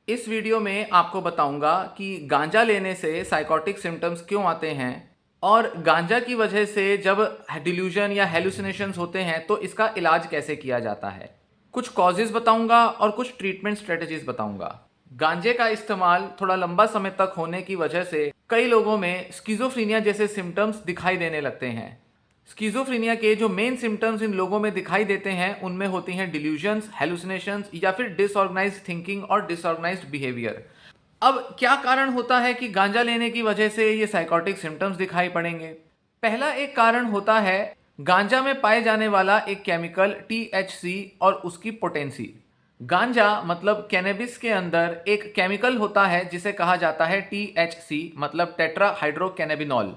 इस वीडियो में आपको बताऊंगा कि गांजा लेने से साइकोटिक सिम्टम्स क्यों आते हैं और गांजा की वजह से जब डिल्यूजन या हेलुसिनेशंस होते हैं तो इसका इलाज कैसे किया जाता है। कुछ कॉजेज बताऊंगा और कुछ ट्रीटमेंट स्ट्रेटजीज बताऊंगा। गांजे का इस्तेमाल थोड़ा लंबा समय तक होने की वजह से कई लोगों में स्किज़ोफ्रेनिया जैसे सिम्टम्स दिखाई देने लगते हैं। स्किज़ोफ्रेनिया के जो मेन सिम्टम्स इन लोगों में दिखाई देते हैं उनमें होती हैं डिल्यूजन्स, हेलुसिनेशंस या फिर डिसऑर्गेनाइज्ड थिंकिंग और डिसऑर्गेनाइज्ड बिहेवियर। अब क्या कारण होता है कि गांजा लेने की वजह से ये साइकोटिक सिम्टम्स दिखाई पड़ेंगे। पहला एक कारण होता है गांजा में पाए जाने वाला एक केमिकल THC और उसकी पोटेंसी। गांजा मतलब कैनेबिस के अंदर एक केमिकल होता है जिसे कहा जाता है THC मतलब टेट्रा हाइड्रोकैनेबिनॉल।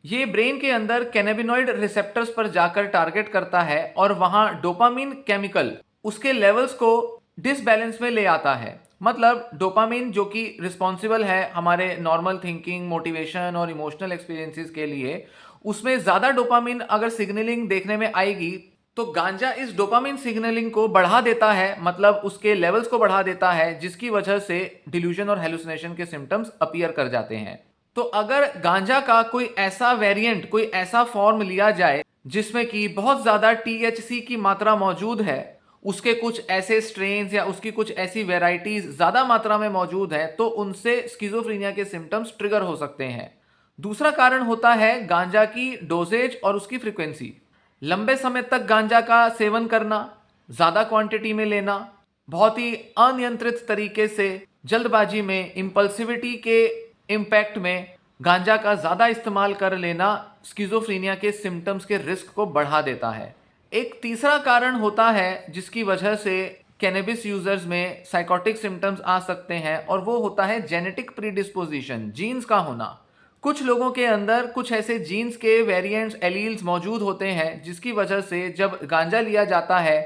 ये ब्रेन के अंदर कैनेबिनॉइड रिसेप्टर्स पर जाकर टारगेट करता है और वहां डोपामिन केमिकल उसके लेवल्स को डिसबैलेंस में ले आता है। मतलब डोपामिन जो कि रिस्पॉन्सिबल है हमारे नॉर्मल थिंकिंग, मोटिवेशन और इमोशनल एक्सपीरियंसेस के लिए, उसमें ज़्यादा डोपामिन अगर सिग्नलिंग देखने में आएगी तो गांजा इस डोपामिन सिग्नलिंग को बढ़ा देता है, मतलब उसके लेवल्स को बढ़ा देता है, जिसकी वजह से डिल्यूजन और हेलुसिनेशन के सिम्टम्स अपीयर कर जाते हैं। तो अगर गांजा का कोई ऐसा वेरिएंट, कोई ऐसा फॉर्म लिया जाए जिसमें कि बहुत ज़्यादा THC की मात्रा मौजूद है, उसके कुछ ऐसे स्ट्रेन्स या उसकी कुछ ऐसी वेराइटीज ज़्यादा मात्रा में मौजूद है, तो उनसे स्किज़ोफ्रेनिया के सिम्टम्स ट्रिगर हो सकते हैं। दूसरा कारण होता है गांजा की डोजेज और उसकी फ्रीक्वेंसी। लंबे समय तक गांजा का सेवन करना, ज़्यादा क्वांटिटी में लेना, बहुत ही अनियंत्रित तरीके से जल्दबाजी में, इम्पल्सिविटी के इम्पैक्ट में गांजा का ज़्यादा इस्तेमाल कर लेना स्किज़ोफ्रेनिया के सिम्टम्स के रिस्क को बढ़ा देता है। एक तीसरा कारण होता है जिसकी वजह से कैनेबिस यूजर्स में साइकोटिक सिम्टम्स आ सकते हैं, और वो होता है जेनेटिक प्रीडिस्पोजिशन, जीन्स का होना। कुछ लोगों के अंदर कुछ ऐसे जीन्स के वेरिएंट्स, एलील्स मौजूद होते हैं जिसकी वजह से जब गांजा लिया जाता है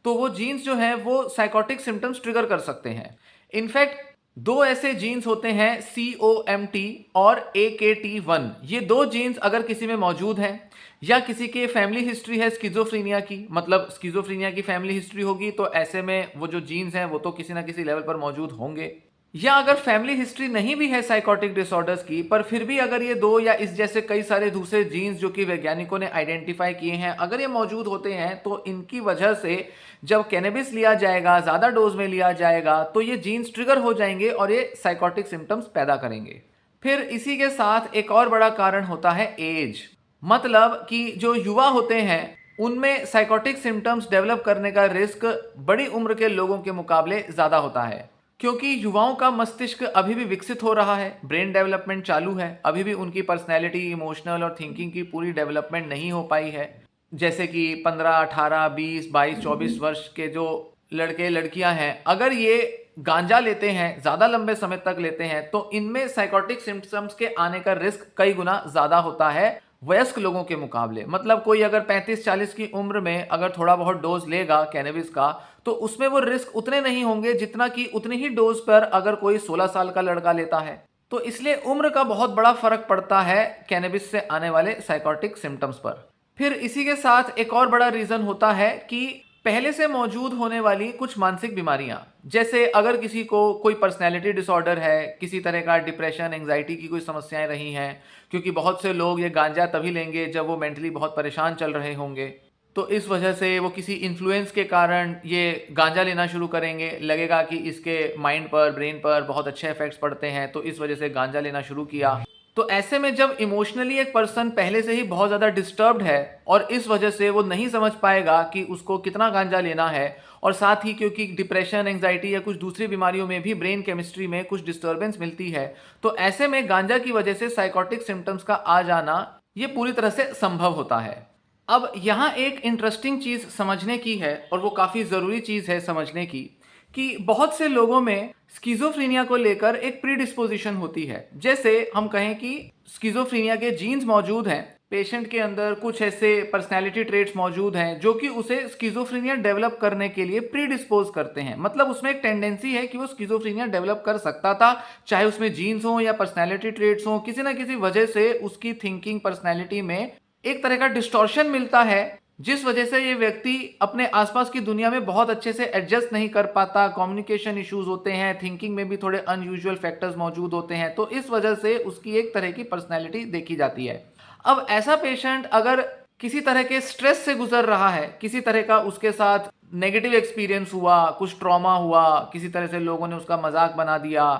तो वो जीन्स जो हैं वो साइकोटिक सिम्टम्स ट्रिगर कर सकते हैं। इनफैक्ट दो ऐसे जीन्स होते हैं COMT और AKT1। ये दो जीन्स अगर किसी में मौजूद हैं या किसी के फैमिली हिस्ट्री है स्किज़ोफ्रेनिया की, मतलब स्किज़ोफ्रेनिया की फैमिली हिस्ट्री होगी, तो ऐसे में वो जो जीन्स हैं वो तो किसी ना किसी लेवल पर मौजूद होंगे। या अगर फैमिली हिस्ट्री नहीं भी है साइकोटिक डिसऑर्डर्स की, पर फिर भी अगर ये दो या इस जैसे कई सारे दूसरे जीन्स जो कि वैज्ञानिकों ने आइडेंटिफाई किए हैं, अगर ये मौजूद होते हैं तो इनकी वजह से जब कैनेबिस लिया जाएगा, ज़्यादा डोज में लिया जाएगा, तो ये जीन्स ट्रिगर हो जाएंगे और ये साइकोटिक सिम्टम्स पैदा करेंगे। फिर इसी के साथ एक और बड़ा कारण होता है एज। मतलब कि जो युवा होते हैं उनमें साइकोटिक सिम्टम्स डेवलप करने का रिस्क बड़ी उम्र के लोगों के मुकाबले ज़्यादा होता है, क्योंकि युवाओं का मस्तिष्क अभी भी विकसित हो रहा है, ब्रेन डेवलपमेंट चालू है, अभी भी उनकी पर्सनैलिटी, इमोशनल और थिंकिंग की पूरी डेवलपमेंट नहीं हो पाई है। जैसे कि 15, 18, 20, 22, 24 वर्ष के जो लड़के लड़कियां हैं, अगर ये गांजा लेते हैं, ज़्यादा लंबे समय तक लेते हैं, तो इनमें साइकोटिक सिम्टम्स के आने का रिस्क कई गुना ज़्यादा होता है वयस्क लोगों के मुकाबले। मतलब कोई अगर 35-40 की उम्र में अगर थोड़ा बहुत डोज लेगा कैनेबिस का, तो उसमें वो रिस्क उतने नहीं होंगे जितना कि उतनी ही डोज पर अगर कोई 16 साल का लड़का लेता है। तो इसलिए उम्र का बहुत बड़ा फर्क पड़ता है कैनेबिस से आने वाले साइकोटिक सिम्टम्स पर। फिर इसी के साथ एक और बड़ा रीज़न होता है कि पहले से मौजूद होने वाली कुछ मानसिक बीमारियां, जैसे अगर किसी को कोई पर्सनैलिटी डिसऑर्डर है, किसी तरह का डिप्रेशन, एंग्जाइटी की कोई समस्याएं रही हैं, क्योंकि बहुत से लोग ये गांजा तभी लेंगे जब वो मेंटली बहुत परेशान चल रहे होंगे, तो इस वजह से वो किसी इन्फ्लुएंस के कारण ये गांजा लेना शुरू करेंगे। लगेगा कि इसके माइंड पर, ब्रेन पर बहुत अच्छे इफेक्ट्स पड़ते हैं, तो इस वजह से गांजा लेना शुरू किया। तो ऐसे में जब इमोशनली एक पर्सन पहले से ही बहुत ज़्यादा डिस्टर्ब्ड है और इस वजह से वो नहीं समझ पाएगा कि उसको कितना गांजा लेना है, और साथ ही क्योंकि डिप्रेशन, एंग्जाइटी या कुछ दूसरी बीमारियों में भी ब्रेन केमिस्ट्री में कुछ डिस्टर्बेंस मिलती है, तो ऐसे में गांजा की वजह से साइकोटिक सिम्टम्स का आ जाना ये पूरी तरह से संभव होता है। अब यहाँ एक इंटरेस्टिंग चीज़ समझने की है, और वो काफ़ी ज़रूरी चीज़ है समझने की, कि बहुत से लोगों में स्किज़ोफ्रेनिया को लेकर एक प्रीडिस्पोजिशन होती है। जैसे हम कहें कि स्किज़ोफ्रेनिया के जीन्स मौजूद हैं, पेशेंट के अंदर कुछ ऐसे पर्सनैलिटी ट्रेट्स मौजूद हैं जो कि उसे स्किज़ोफ्रेनिया डेवलप करने के लिए प्रीडिस्पोज करते हैं। मतलब उसमें एक टेंडेंसी है कि वो स्किज़ोफ्रेनिया डेवलप कर सकता था, चाहे उसमें जीन्स हो या पर्सनैलिटी ट्रेट्स हो, किसी ना किसी वजह से उसकी थिंकिंग, पर्सनैलिटी में एक तरह का डिस्टॉर्शन मिलता है जिस वजह से ये व्यक्ति अपने आसपास की दुनिया में बहुत अच्छे से एडजस्ट नहीं कर पाता, कम्युनिकेशन इश्यूज होते हैं, थिंकिंग में भी थोड़े अनयूजुअल फैक्टर्स मौजूद होते हैं, तो इस वजह से उसकी एक तरह की पर्सनैलिटी देखी जाती है। अब ऐसा पेशेंट अगर किसी तरह के स्ट्रेस से गुजर रहा है, किसी तरह का उसके साथ नेगेटिव एक्सपीरियंस हुआ, कुछ ट्रॉमा हुआ, किसी तरह से लोगों ने उसका मजाक बना दिया,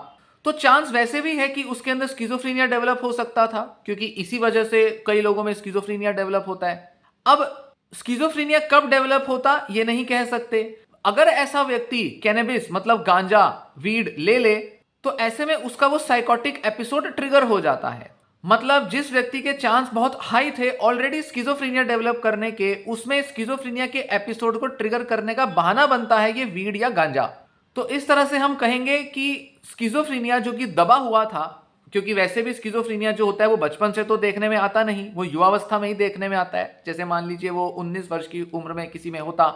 तो चांस वैसे भी है कि उसके अंदर स्किज़ोफ्रेनिया डेवलप हो सकता था, क्योंकि इसी वजह से कई लोगों में स्किज़ोफ्रेनिया डेवलप होता है। अब स्किज़ोफ्रेनिया कब डेवलप होता ये नहीं कह सकते। अगर ऐसा व्यक्ति कैनबिस मतलब गांजा, वीड ले ले, तो ऐसे में उसका वो साइकोटिक एपिसोड ट्रिगर हो जाता है। मतलब जिस व्यक्ति के चांस बहुत हाई थे ऑलरेडी स्किज़ोफ्रेनिया डेवलप करने के, उसमें स्किज़ोफ्रेनिया के एपिसोड को ट्रिगर करने का बहाना बनता है ये वीड या गांजा। तो इस तरह से हम कहेंगे कि स्किज़ोफ्रेनिया जो कि दबा हुआ था, क्योंकि वैसे भी स्किज़ोफ्रेनिया जो होता है वो बचपन से तो देखने में आता नहीं, वो युवावस्था में ही देखने में आता है। जैसे मान लीजिए वो 19 वर्ष की उम्र में किसी में होता,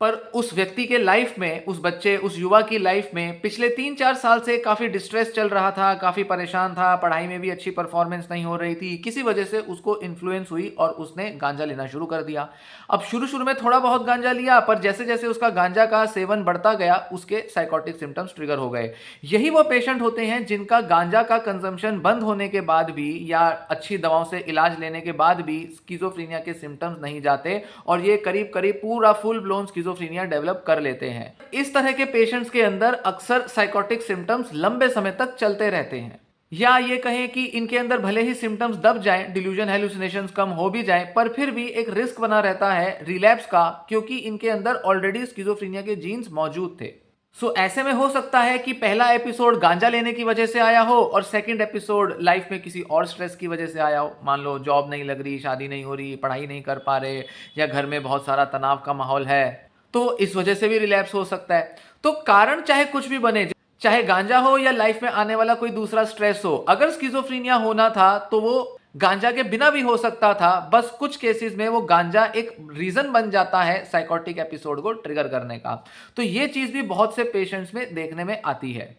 पर उस व्यक्ति के लाइफ में, उस बच्चे, उस युवा की लाइफ में पिछले 3-4 साल से काफ़ी डिस्ट्रेस चल रहा था, काफ़ी परेशान था, पढ़ाई में भी अच्छी परफॉर्मेंस नहीं हो रही थी, किसी वजह से उसको इन्फ्लुएंस हुई और उसने गांजा लेना शुरू कर दिया। अब शुरू शुरू में थोड़ा बहुत गांजा लिया, पर जैसे जैसे उसका गांजा का सेवन बढ़ता गया उसके साइकोटिक सिम्टम्स ट्रिगर हो गए। यही वो पेशेंट होते हैं जिनका गांजा का कंजम्पशन बंद होने के बाद भी या अच्छी दवाओं से इलाज लेने के बाद भी स्किज़ोफ्रेनिया के सिम्टम्स नहीं जाते और ये करीब करीब पूरा फुल ब्लोन स्किज़ोफ्रेनिया डेवलप कर लेते हैं। इस तरह के पेशेंट्स के अंदर अक्सर साइकोटिक सिम्टम्स लंबे समय तक चलते रहते हैं, या ये कहें कि इनके अंदर भले ही सिम्टम्स दब जाएं, डिल्यूजन हेलुसिनेशंस कम हो भी जाएं, पर फिर भी एक रिस्क बना रहता है रिलैप्स का, क्योंकि इनके अंदर ऑलरेडी स्किज़ोफ्रेनिया के जीन्स मौजूद थे। सो ऐसे में हो सकता है कि पहला एपिसोड गांजा लेने की वजह से आया हो और सेकंड एपिसोड लाइफ में किसी और स्ट्रेस की वजह से आया हो। मान लो जॉब नहीं लग रही, शादी नहीं हो रही, पढ़ाई नहीं कर पा रहे, या घर में बहुत सारा तनाव का माहौल है, तो इस वजह से भी रिलैप्स हो सकता है। तो कारण चाहे कुछ भी बने, चाहे गांजा हो या लाइफ में आने वाला कोई दूसरा स्ट्रेस हो, अगर स्किज़ोफ्रेनिया होना था तो वो गांजा के बिना भी हो सकता था। बस कुछ केसेस में वो गांजा एक रीजन बन जाता है साइकोटिक एपिसोड को ट्रिगर करने का। तो ये चीज भी बहुत से पेशेंट्स में देखने में आती है।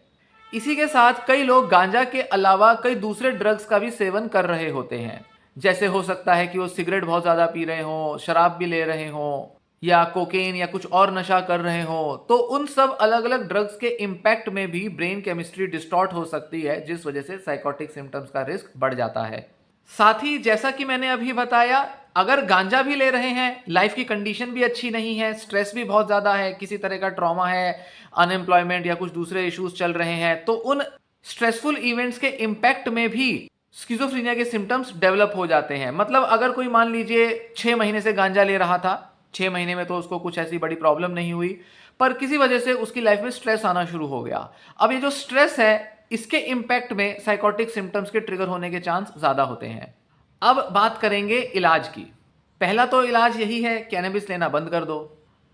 इसी के साथ कई लोग गांजा के अलावा कई दूसरे ड्रग्स का भी सेवन कर रहे होते हैं। जैसे हो सकता है कि वो सिगरेट बहुत ज्यादा पी रहे हो, शराब भी ले रहे हो, या कोकेन या कुछ और नशा कर रहे हो। तो उन सब अलग अलग ड्रग्स के इम्पैक्ट में भी ब्रेन केमिस्ट्री डिस्टॉर्ट हो सकती है, जिस वजह से साइकोटिक सिम्टम्स का रिस्क बढ़ जाता है। साथ ही जैसा कि मैंने अभी बताया, अगर गांजा भी ले रहे हैं, लाइफ की कंडीशन भी अच्छी नहीं है, स्ट्रेस भी बहुत ज़्यादा है, किसी तरह का ट्रॉमा है, अनएम्प्लॉयमेंट या कुछ दूसरे इश्यूज चल रहे हैं, तो उन स्ट्रेसफुल इवेंट्स के इम्पैक्ट में भी स्किज़ोफ्रेनिया के सिम्टम्स डेवलप हो जाते हैं। मतलब अगर कोई मान लीजिए 6 महीने से गांजा ले रहा था, 6 महीने में तो उसको कुछ ऐसी बड़ी प्रॉब्लम नहीं हुई, पर किसी वजह से उसकी लाइफ में स्ट्रेस आना शुरू हो गया। अब ये जो स्ट्रेस है, इसके इम्पैक्ट में साइकोटिक सिम्टम्स के ट्रिगर होने के चांस ज़्यादा होते हैं। अब बात करेंगे इलाज की। पहला तो इलाज यही है, कैनबिस लेना बंद कर दो।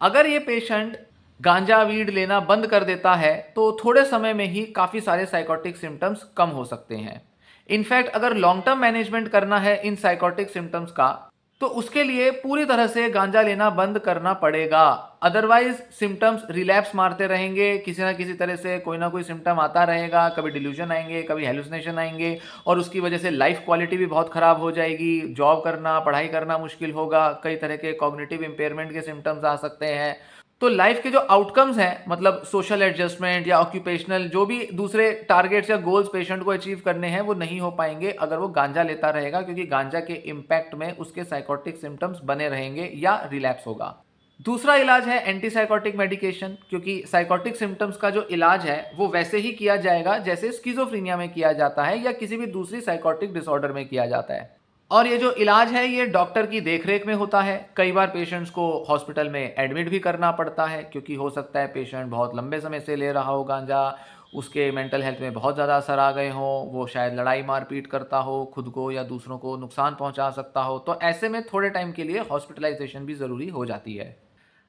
अगर ये पेशेंट गांजा वीड लेना बंद कर देता है तो थोड़े समय में ही काफ़ी सारे साइकोटिक सिम्टम्स कम हो सकते हैं। इनफैक्ट अगर लॉन्ग टर्म मैनेजमेंट करना है इन साइकोटिक सिम्टम्स का, तो उसके लिए पूरी तरह से गांजा लेना बंद करना पड़ेगा। अदरवाइज सिम्टम्स रिलैप्स मारते रहेंगे, किसी ना किसी तरह से कोई ना कोई सिम्टम आता रहेगा, कभी डिल्यूजन आएंगे, कभी हेलुसिनेशन आएंगे, और उसकी वजह से लाइफ क्वालिटी भी बहुत खराब हो जाएगी, जॉब करना, पढ़ाई करना मुश्किल होगा, कई तरह के कॉग्निटिव इंपेयरमेंट के सिम्टम्स आ सकते हैं। तो लाइफ के जो आउटकम्स हैं, मतलब सोशल एडजस्टमेंट या ऑक्यूपेशनल जो भी दूसरे टारगेट्स या गोल्स पेशेंट को अचीव करने हैं, वो नहीं हो पाएंगे अगर वो गांजा लेता रहेगा, क्योंकि गांजा के इम्पैक्ट में उसके साइकोटिक सिम्टम्स बने रहेंगे या रिलैप्स होगा। दूसरा इलाज है एंटीसाइकोटिक मेडिकेशन, क्योंकि साइकोटिक सिम्टम्स का जो इलाज है वो वैसे ही किया जाएगा जैसे स्किज़ोफ्रेनिया में किया जाता है या किसी भी दूसरी साइकोटिक डिसऑर्डर में किया जाता है। और ये जो इलाज है ये डॉक्टर की देखरेख में होता है। कई बार पेशेंट्स को हॉस्पिटल में एडमिट भी करना पड़ता है, क्योंकि हो सकता है पेशेंट बहुत लंबे समय से ले रहा हो गांजा, उसके मेंटल हेल्थ में बहुत ज़्यादा असर आ गए हो, वो शायद लड़ाई मारपीट करता हो, खुद को या दूसरों को नुकसान पहुंचा सकता हो। तो ऐसे में थोड़े टाइम के लिए हॉस्पिटलाइजेशन भी ज़रूरी हो जाती है।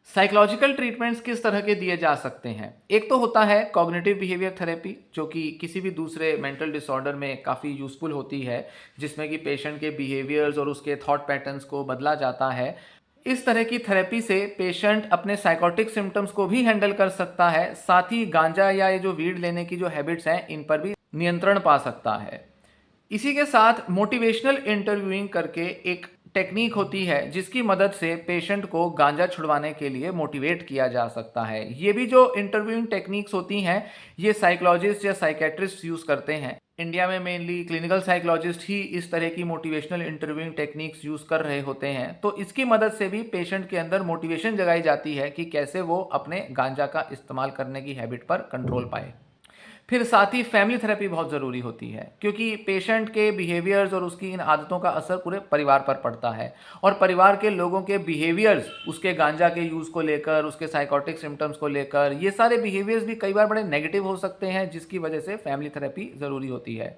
साइकोलॉजिकल ट्रीटमेंट्स किस तरह के दिए जा सकते हैं? एक तो होता है कॉग्निटिव बिहेवियर थेरेपी, जो कि किसी भी दूसरे मेंटल डिसऑर्डर में काफ़ी यूज़फुल होती है, जिसमें कि पेशेंट के बिहेवियर्स और उसके थॉट पैटर्न्स को बदला जाता है। इस तरह की थेरेपी से पेशेंट अपने साइकोटिक सिम्टम्स को भी हैंडल कर सकता है, साथ ही गांजा या ये जो वीड लेने की जो हैबिट्स हैं इन पर भी नियंत्रण पा सकता है। इसी के साथ मोटिवेशनल इंटरव्यूइंग करके एक टेक्नीक होती है जिसकी मदद से पेशेंट को गांजा छुड़वाने के लिए मोटिवेट किया जा सकता है। ये भी जो इंटरव्यूइंग टेक्निक्स होती हैं, ये साइकोलॉजिस्ट या साइकेट्रिस्ट यूज़ करते हैं। इंडिया में मेनली क्लिनिकल साइकोलॉजिस्ट ही इस तरह की मोटिवेशनल इंटरव्यूइंग टेक्निक्स यूज़ कर रहे होते हैं। तो इसकी मदद से भी पेशेंट के अंदर मोटिवेशन जगाई जाती है कि कैसे वो अपने गांजा का इस्तेमाल करने की हैबिट पर कंट्रोल पाए। फिर साथ ही फैमिली थेरेपी बहुत ज़रूरी होती है, क्योंकि पेशेंट के बिहेवियर्स और उसकी इन आदतों का असर पूरे परिवार पर पड़ता है। और परिवार के लोगों के बिहेवियर्स उसके गांजा के यूज़ को लेकर, उसके साइकोटिक सिम्टम्स को लेकर, ये सारे बिहेवियर्स भी कई बार बड़े नेगेटिव हो सकते हैं, जिसकी वजह से फैमिली थेरेपी ज़रूरी होती है।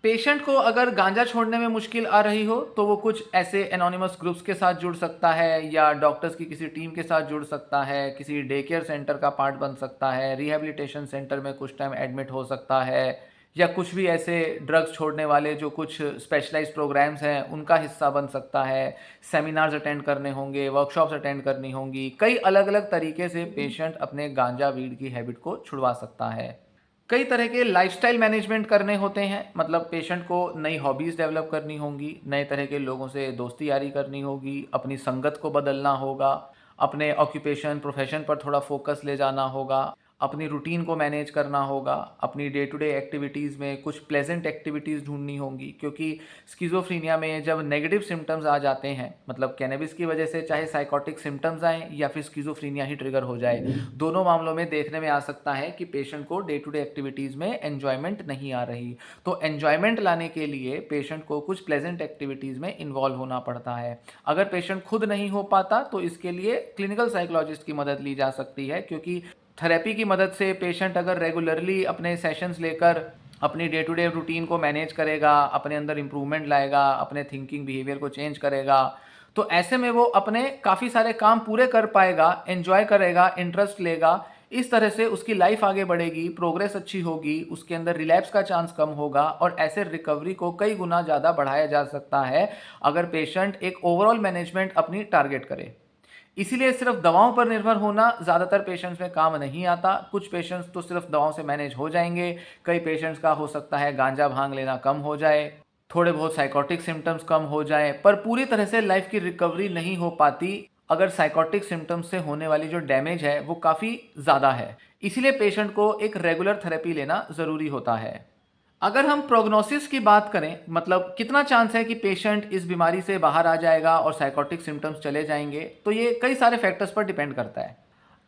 पेशेंट को अगर गांजा छोड़ने में मुश्किल आ रही हो तो वो कुछ ऐसे एनोनिमस ग्रुप्स के साथ जुड़ सकता है, या डॉक्टर्स की किसी टीम के साथ जुड़ सकता है, किसी डे केयर सेंटर का पार्ट बन सकता है, रिहैबिलिटेशन सेंटर में कुछ टाइम एडमिट हो सकता है, या कुछ भी ऐसे ड्रग्स छोड़ने वाले जो कुछ स्पेशलाइज्ड प्रोग्राम्स हैं उनका हिस्सा बन सकता है। सेमिनार्स अटेंड करने होंगे, वर्कशॉप्स अटेंड करनी होंगी। कई अलग अलग तरीके से पेशेंट अपने गांजा वीड की हैबिट को छुड़वा सकता है। कई तरह के लाइफस्टाइल मैनेजमेंट करने होते हैं, मतलब पेशेंट को नई हॉबीज़ डेवलप करनी होंगी, नए तरह के लोगों से दोस्ती यारी करनी होगी, अपनी संगत को बदलना होगा, अपने ऑक्यूपेशन प्रोफेशन पर थोड़ा फोकस ले जाना होगा, अपनी रूटीन को मैनेज करना होगा, अपनी डे टू डे एक्टिविटीज़ में कुछ प्लेजेंट एक्टिविटीज़ ढूंढनी होंगी। क्योंकि स्किज़ोफ्रीनिया में जब नेगेटिव सिम्टम्स आ जाते हैं, मतलब कैनबिस की वजह से चाहे साइकोटिक सिम्टम्स आएँ या फिर स्किज़ोफ्रीनिया ही ट्रिगर हो जाए, दोनों मामलों में देखने में आ सकता है कि पेशेंट को डे टू डे एक्टिविटीज़ में एन्जॉयमेंट नहीं आ रही। तो एन्जॉयमेंट लाने के लिए पेशेंट को कुछ प्लेजेंट एक्टिविटीज़ में इन्वॉल्व होना पड़ता है। अगर पेशेंट खुद नहीं हो पाता तो इसके लिए क्लिनिकल साइकोलॉजिस्ट की मदद ली जा सकती है, क्योंकि थेरेपी की मदद से पेशेंट अगर रेगुलरली अपने सेशंस लेकर अपनी डे टू डे रूटीन को मैनेज करेगा, अपने अंदर इम्प्रूवमेंट लाएगा, अपने थिंकिंग बिहेवियर को चेंज करेगा, तो ऐसे में वो अपने काफ़ी सारे काम पूरे कर पाएगा, एन्जॉय करेगा, इंटरेस्ट लेगा। इस तरह से उसकी लाइफ आगे बढ़ेगी, प्रोग्रेस अच्छी होगी, उसके अंदर रिलैप्स का चांस कम होगा, और ऐसे रिकवरी को कई गुना ज़्यादा बढ़ाया जा सकता है अगर पेशेंट एक ओवरऑल मैनेजमेंट अपनी टारगेट करे। इसीलिए सिर्फ दवाओं पर निर्भर होना ज़्यादातर पेशेंट्स में काम नहीं आता। कुछ पेशेंट्स तो सिर्फ दवाओं से मैनेज हो जाएंगे, कई पेशेंट्स का हो सकता है गांजा भांग लेना कम हो जाए, थोड़े बहुत साइकोटिक सिम्टम्स कम हो जाए, पर पूरी तरह से लाइफ की रिकवरी नहीं हो पाती अगर साइकोटिक सिम्टम्स से होने वाली जो डैमेज है वो काफ़ी ज़्यादा है। इसीलिए पेशेंट को एक रेगुलर थेरेपी लेना ज़रूरी होता है। अगर हम प्रोग्नोसिस की बात करें, मतलब कितना चांस है कि पेशेंट इस बीमारी से बाहर आ जाएगा और साइकोटिक सिम्टम्स चले जाएंगे, तो ये कई सारे फैक्टर्स पर डिपेंड करता है।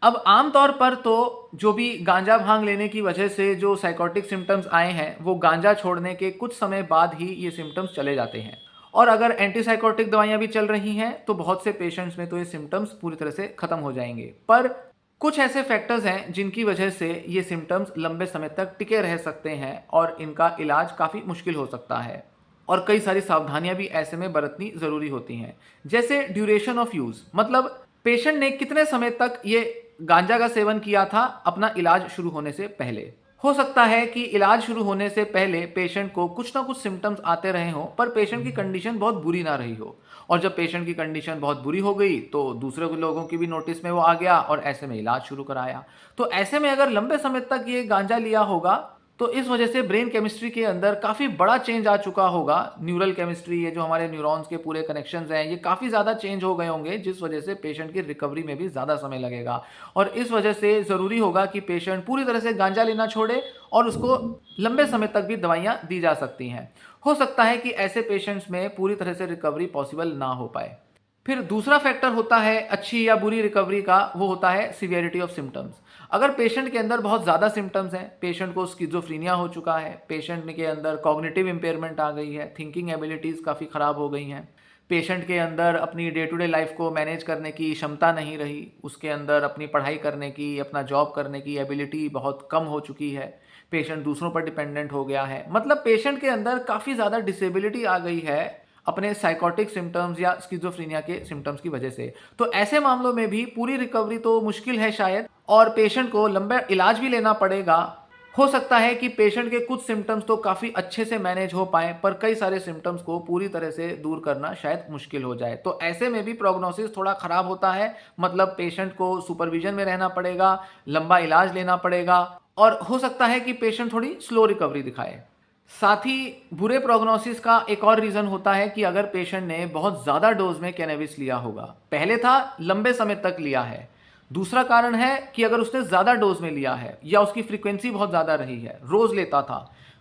अब आमतौर पर तो जो भी गांजा भांग लेने की वजह से जो साइकोटिक सिम्टम्स आए हैं, वो गांजा छोड़ने के कुछ समय बाद ही ये सिम्टम्स चले जाते हैं। और अगर एंटीसाइकोटिक दवाइयाँ भी चल रही हैं तो बहुत से पेशेंट्स में तो ये सिम्टम्स पूरी तरह से खत्म हो जाएंगे। पर कुछ ऐसे फैक्टर्स हैं जिनकी वजह से ये सिम्टम्स लंबे समय तक टिके रह सकते हैं और इनका इलाज काफ़ी मुश्किल हो सकता है। और कई सारी सावधानियां भी ऐसे में बरतनी ज़रूरी होती हैं। जैसे ड्यूरेशन ऑफ यूज़, मतलब पेशेंट ने कितने समय तक ये गांजा का सेवन किया था अपना इलाज शुरू होने से पहले। हो सकता है कि इलाज शुरू होने से पहले पेशेंट को कुछ ना कुछ सिम्टम्स आते रहे हों, पर पेशेंट की कंडीशन बहुत बुरी ना रही हो, और जब पेशेंट की कंडीशन बहुत बुरी हो गई तो दूसरे लोगों की भी नोटिस में वो आ गया और ऐसे में इलाज शुरू कराया। तो ऐसे में अगर लंबे समय तक ये गांजा लिया होगा तो इस वजह से ब्रेन केमिस्ट्री के अंदर काफ़ी बड़ा चेंज आ चुका होगा। न्यूरल केमिस्ट्री, ये जो हमारे न्यूरॉन्स के पूरे कनेक्शंस हैं, ये काफ़ी ज़्यादा चेंज हो गए होंगे, जिस वजह से पेशेंट की रिकवरी में भी ज़्यादा समय लगेगा। और इस वजह से ज़रूरी होगा कि पेशेंट पूरी तरह से गांजा लेना छोड़े और उसको लंबे समय तक भी दवाइयाँ दी जा सकती हैं। हो सकता है कि ऐसे पेशेंट्स में पूरी तरह से रिकवरी पॉसिबल ना हो पाए। फिर दूसरा फैक्टर होता है अच्छी या बुरी रिकवरी का, वो होता है सीवियरिटी ऑफ सिम्टम्स। अगर पेशेंट के अंदर बहुत ज़्यादा सिम्टम्स हैं, पेशेंट को स्किज़ोफ्रीनिया हो चुका है, पेशेंट के अंदर कॉग्निटिव इम्पेयरमेंट आ गई है, थिंकिंग एबिलिटीज़ काफ़ी ख़राब हो गई हैं, पेशेंट के अंदर अपनी डे टू डे लाइफ को मैनेज करने की क्षमता नहीं रही, उसके अंदर अपनी पढ़ाई करने की, अपना जॉब करने की एबिलिटी बहुत कम हो चुकी है, पेशेंट दूसरों पर डिपेंडेंट हो गया है, मतलब पेशेंट के अंदर काफ़ी ज़्यादा डिसेबिलिटी आ गई है अपने साइकोटिक सिम्टम्स या स्किज़ोफ्रीनिया के सिम्टम्स की वजह से। तो ऐसे मामलों में भी पूरी रिकवरी तो मुश्किल है शायद, और पेशेंट को लंबा इलाज भी लेना पड़ेगा। हो सकता है कि पेशेंट के कुछ सिम्टम्स तो काफ़ी अच्छे से मैनेज हो पाएँ, पर कई सारे सिम्टम्स को पूरी तरह से दूर करना शायद मुश्किल हो जाए। तो ऐसे में भी प्रोग्नोसिस थोड़ा ख़राब होता है, मतलब पेशेंट को सुपरविजन में रहना पड़ेगा, लंबा इलाज लेना पड़ेगा, और हो सकता है कि पेशेंट थोड़ी स्लो रिकवरी दिखाए। साथ ही बुरे प्रोग्नोसिस का एक और रीज़न होता है कि अगर पेशेंट ने बहुत ज़्यादा डोज में कैनबिस लिया होगा, पहले था लंबे समय तक लिया है। दूसरा कारण है कि अगर उसने ज़्यादा डोज में लिया है या उसकी फ्रीक्वेंसी बहुत ज़्यादा रही है, रोज़ लेता था।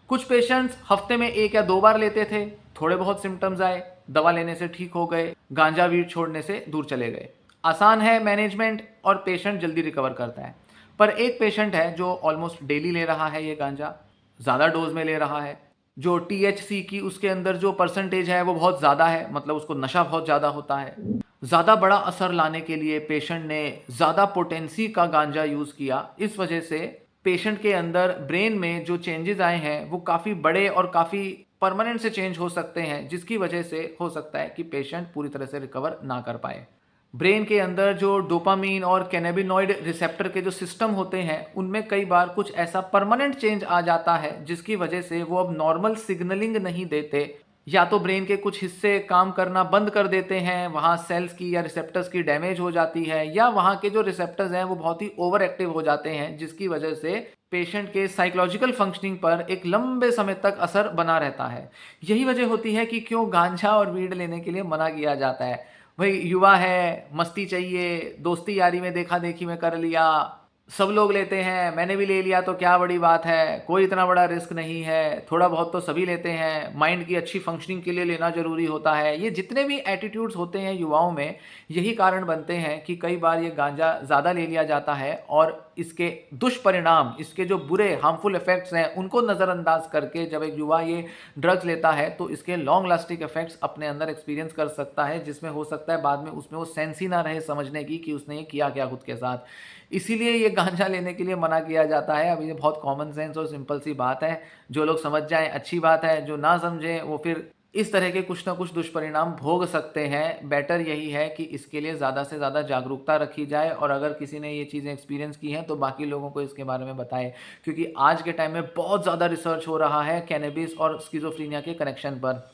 कुछ पेशेंट्स हफ्ते में 1 या 2 बार लेते थे, थोड़े बहुत सिम्टम्स आए, दवा लेने से ठीक हो गए, गांजा वीड छोड़ने से दूर चले गए। आसान है मैनेजमेंट और पेशेंट जल्दी रिकवर करता है। पर एक पेशेंट है जो ऑलमोस्ट डेली ले रहा है ये गांजा, ज़्यादा डोज में ले रहा है, जो टीएचसी की उसके अंदर जो परसेंटेज है वो बहुत ज़्यादा है, मतलब उसको नशा बहुत ज़्यादा होता है। ज़्यादा बड़ा असर लाने के लिए पेशेंट ने ज़्यादा पोटेंसी का गांजा यूज़ किया। इस वजह से पेशेंट के अंदर ब्रेन में जो चेंजेस आए हैं वो काफ़ी बड़े और काफ़ी परमानेंट से चेंज हो सकते हैं, जिसकी वजह से हो सकता है कि पेशेंट पूरी तरह से रिकवर ना कर पाए। ब्रेन के अंदर जो डोपामीन और कैनाबिनॉइड रिसेप्टर के जो सिस्टम होते हैं, उनमें कई बार कुछ ऐसा परमानेंट चेंज आ जाता है जिसकी वजह से वो अब नॉर्मल सिग्नलिंग नहीं देते, या तो ब्रेन के कुछ हिस्से काम करना बंद कर देते हैं, वहाँ सेल्स की या रिसेप्टर्स की डैमेज हो जाती है, या वहाँ के जो रिसेप्टर्स हैं वो बहुत ही ओवर एक्टिव हो जाते हैं, जिसकी वजह से पेशेंट के साइकोलॉजिकल फंक्शनिंग पर एक लंबे समय तक असर बना रहता है। यही वजह होती है कि क्यों गांजा और वीड लेने के लिए मना किया जाता है। भाई युवा है, मस्ती चाहिए, दोस्ती यारी में देखा देखी में कर लिया, सब लोग लेते हैं, मैंने भी ले लिया तो क्या बड़ी बात है, कोई इतना बड़ा रिस्क नहीं है, थोड़ा बहुत तो सभी लेते हैं, माइंड की अच्छी फंक्शनिंग के लिए लेना ज़रूरी होता है। ये जितने भी एटीट्यूड्स होते हैं युवाओं में, यही कारण बनते हैं कि कई बार ये गांजा ज़्यादा ले लिया जाता है और इसके दुष्परिणाम, इसके जो बुरे हार्मफुल इफेक्ट्स हैं उनको नज़रअंदाज करके जब एक युवा ये ड्रग्स लेता है तो इसके लॉन्ग लास्टिंग इफेक्ट्स अपने अंदर एक्सपीरियंस कर सकता है, जिसमें हो सकता है बाद में उसमें वो सेंस ही ना रहे समझने की कि उसने ये किया क्या खुद के साथ। इसीलिए ये गांजा लेने के लिए मना किया जाता है। अब ये बहुत कॉमन सेंस और सिंपल सी बात है, जो लोग समझ जाएं अच्छी बात है, जो ना समझें वो फिर इस तरह के कुछ ना कुछ दुष्परिणाम भोग सकते हैं। बेटर यही है कि इसके लिए ज़्यादा से ज़्यादा जागरूकता रखी जाए, और अगर किसी ने ये चीज़ें एक्सपीरियंस की हैं तो बाकी लोगों को इसके बारे में बताएं, क्योंकि आज के टाइम में बहुत ज़्यादा रिसर्च हो रहा है कैनबिस और स्किज़ोफ्रेनिया के कनेक्शन पर।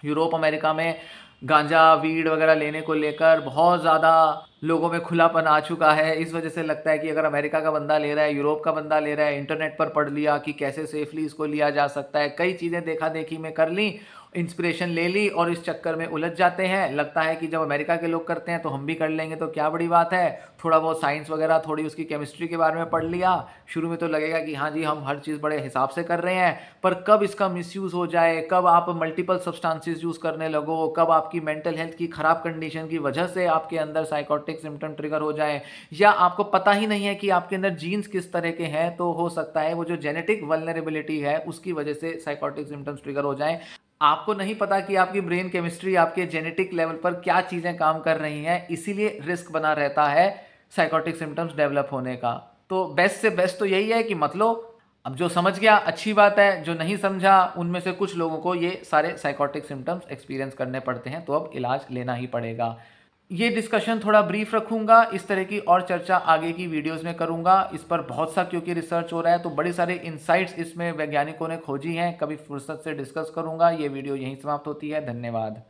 यूरोप अमेरिका में गांजा वीड वगैरह लेने को लेकर बहुत ज़्यादा लोगों में खुलापन आ चुका है। इस वजह से लगता है कि अगर अमेरिका का बंदा ले रहा है, यूरोप का बंदा ले रहा है, इंटरनेट पर पढ़ लिया कि कैसे सेफली इसको लिया जा सकता है, कई चीज़ें देखा देखी में कर ली, इंस्पिरेशन ले ली और इस चक्कर में उलझ जाते हैं। लगता है कि जब अमेरिका के लोग करते हैं तो हम भी कर लेंगे तो क्या बड़ी बात है। थोड़ा बहुत साइंस वगैरह, थोड़ी उसकी केमिस्ट्री के बारे में पढ़ लिया, शुरू में तो लगेगा कि हाँ जी हम हर चीज़ बड़े हिसाब से कर रहे हैं, पर कब इसका मिसयूज़ हो जाए, कब आप मल्टीपल सब्सटेंसेस यूज़ करने लगो, कब आपकी मेंटल हेल्थ की ख़राब कंडीशन की वजह से आपके अंदर साइकोटिक सिम्टम ट्रिगर हो जाए, या आपको पता ही नहीं है कि आपके अंदर जीन्स किस तरह के हैं, तो हो सकता है वो जो जेनेटिक वल्नरेबिलिटी है उसकी वजह से साइकोटिक सिम्टम्स ट्रिगर हो जाएं। आपको नहीं पता कि आपकी ब्रेन केमिस्ट्री आपके जेनेटिक लेवल पर क्या चीज़ें काम कर रही हैं, इसीलिए रिस्क बना रहता है साइकोटिक सिम्टम्स डेवलप होने का। तो बेस्ट से बेस्ट तो यही है कि मत लो। अब जो समझ गया अच्छी बात है, जो नहीं समझा उनमें से कुछ लोगों को ये सारे साइकोटिक सिम्टम्स एक्सपीरियंस करने पड़ते हैं, तो अब इलाज लेना ही पड़ेगा। ये डिस्कशन थोड़ा ब्रीफ रखूंगा, इस तरह की और चर्चा आगे की वीडियोस में करूंगा। इस पर बहुत सा क्योंकि रिसर्च हो रहा है तो बड़ी सारे इंसाइट्स इसमें वैज्ञानिकों ने खोजी हैं, कभी फुर्सत से डिस्कस करूंगा। ये वीडियो यहीं समाप्त होती है। धन्यवाद।